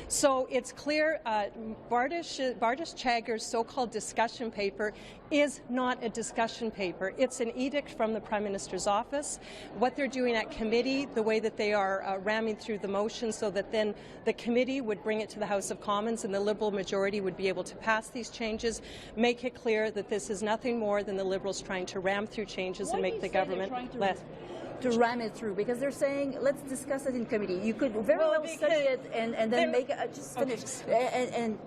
So it's clear Bardish Chagger's so-called discussion paper is not a discussion paper. It's an edict from the Prime Minister's office. What they're doing at committee, the way that they are ramming through the motion so that then the committee would bring it to the House of Commons and the Liberal majority would be able to pass these changes, make it clear that this is nothing more than the Liberals trying to ram through changes and make the government less. To ram it through, because they're saying let's discuss it in committee. You could very well study it and then make a, just finish and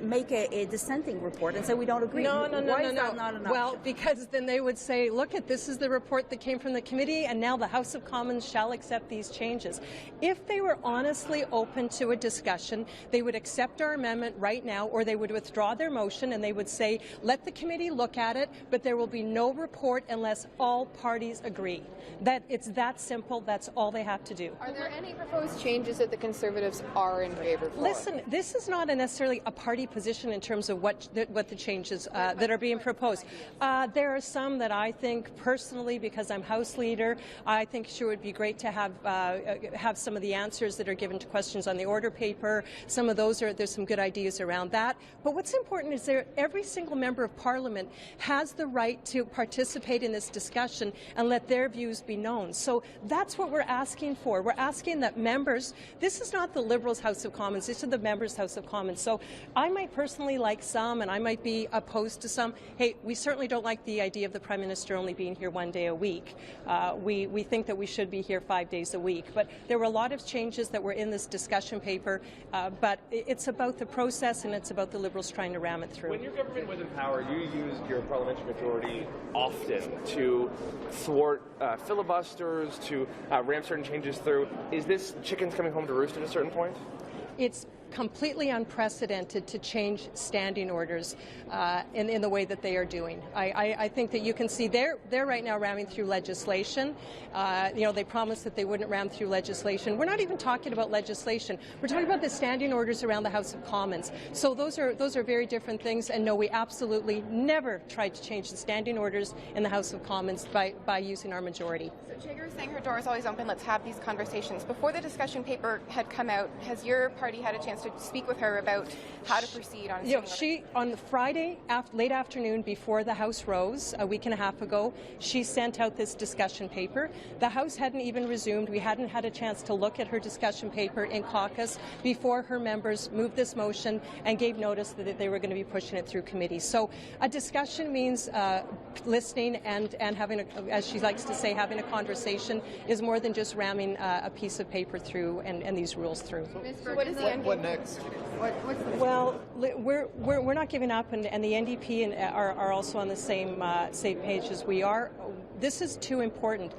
make a dissenting report and say we don't agree. No. Why is that not an option? Well, because then they would say, look, this is the report that came from the committee, and now the House of Commons shall accept these changes. If they were honestly open to a discussion, they would accept our amendment right now, or they would withdraw their motion and they would say, let the committee look at it, but there will be no report unless all parties agree. It's that simple. That's all they have to do. Are there any proposed changes that the Conservatives are in favour for? Listen, this is not necessarily a party position in terms of what the changes that are being proposed. There are some that I think personally, because I'm House Leader, I think sure would be great to have some of the answers that are given to questions on the order paper. Some of those there's some good ideas around that. But what's important is every single member of Parliament has the right to participate in this discussion and let their views be known. So that's what we're asking for. We're asking that members, this is not the Liberals' House of Commons, this is the members' House of Commons. So I might personally like some and I might be opposed to some. Hey, we certainly don't like the idea of the Prime Minister only being here one day a week. We think that we should be here 5 days a week. But there were a lot of changes that were in this discussion paper, but it's about the process and it's about the Liberals trying to ram it through. When your government was in power, you used your parliamentary majority often to thwart filibusters, to ram certain changes through. Is this chickens coming home to roost at a certain point? It's completely unprecedented to change standing orders in the way that they are doing. I think that you can see they're right now ramming through legislation. They promised that they wouldn't ram through legislation. We're not even talking about legislation. We're talking about the standing orders around the House of Commons. So those are very different things. And no, we absolutely never tried to change the standing orders in the House of Commons by using our majority. So Chagger is saying her door is always open. Let's have these conversations. Before the discussion paper had come out, has your party had a chance to speak with her about how to proceed on on Friday late afternoon before the House rose a week and a half ago, she sent out this discussion paper. The House hadn't even resumed. We hadn't had a chance to look at her discussion paper in caucus before her members moved this motion and gave notice that they were going to be pushing it through committee. So a discussion means listening and having, as she likes to say, having a conversation is more than just ramming a piece of paper through and these rules through. So what is the end game? What next? Well, we're not giving up, and the NDP are also on the same page as we are. This is too important.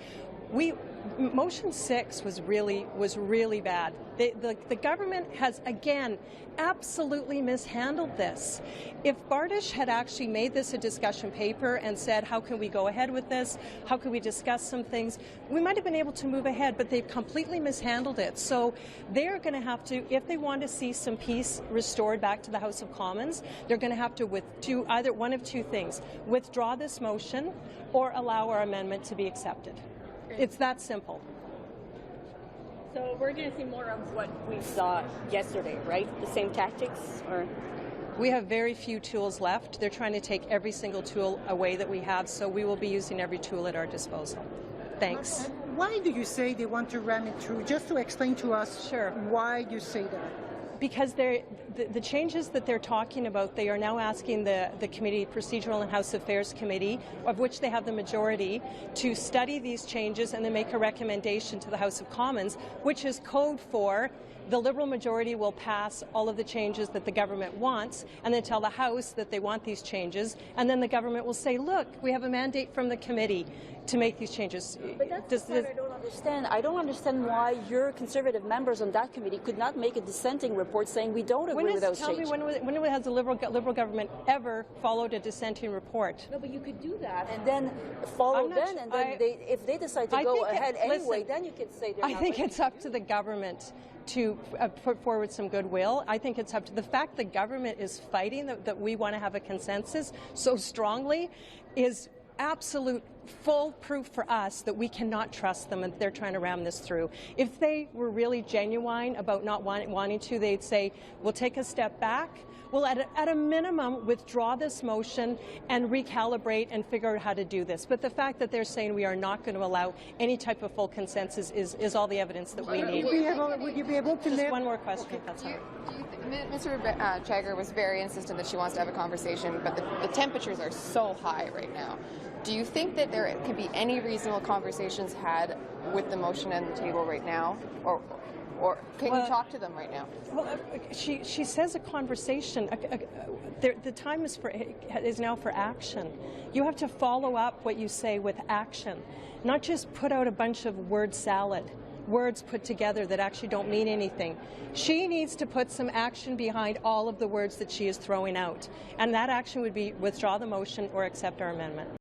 Motion 6 was really bad. The government has, again, absolutely mishandled this. If Bardish had actually made this a discussion paper and said, how can we go ahead with this? How can we discuss some things? We might have been able to move ahead, but they've completely mishandled it. So they're going to have to, if they want to see some peace restored back to the House of Commons, they're going to have to do either one of two things: withdraw this motion or allow our amendment to be accepted. It's that simple. So we're going to see more of what we saw yesterday, right? The same tactics, or? We have very few tools left. They're trying to take every single tool away that we have, so we will be using every tool at our disposal. Thanks. Why do you say they want to ram it through? Just to explain to us why you say that. Because the changes that they're talking about, they are now asking the committee, Procedural and House Affairs Committee, of which they have the majority, to study these changes and then make a recommendation to the House of Commons, which is code for the Liberal majority will pass all of the changes that the government wants and then tell the House that they want these changes, and then the government will say, look, we have a mandate from the committee to make these changes. But that's the part I don't understand. I don't understand why your Conservative members on that committee could not make a dissenting report saying we don't agree with those changes. Tell me when has the Liberal government ever followed a dissenting report? No, but you could do that and then follow then, and then if they decide to go ahead anyway, then you could say they're not. I think it's up to the government to put forward some goodwill. I think it's up to the fact the government is fighting that we want to have a consensus so strongly is absolute full proof for us that we cannot trust them and they're trying to ram this through. If they were really genuine about not wanting to, they'd say, we'll take a step back. We'll, at a minimum, withdraw this motion and recalibrate and figure out how to do this. But the fact that they're saying we are not going to allow any type of full consensus is all the evidence that we need. Would you be able to Just one more question, if that's all right. Mr. Chagger was very insistent that she wants to have a conversation, but the temperatures are so high right now. Do you think that there could be any reasonable conversations had with the motion on the table right now, or can you talk to them right now? Well, she says a conversation. The time is now for action. You have to follow up what you say with action, not just put out a bunch of word salad. Words put together that actually don't mean anything. She needs to put some action behind all of the words that she is throwing out. And that action would be withdraw the motion or accept our amendment.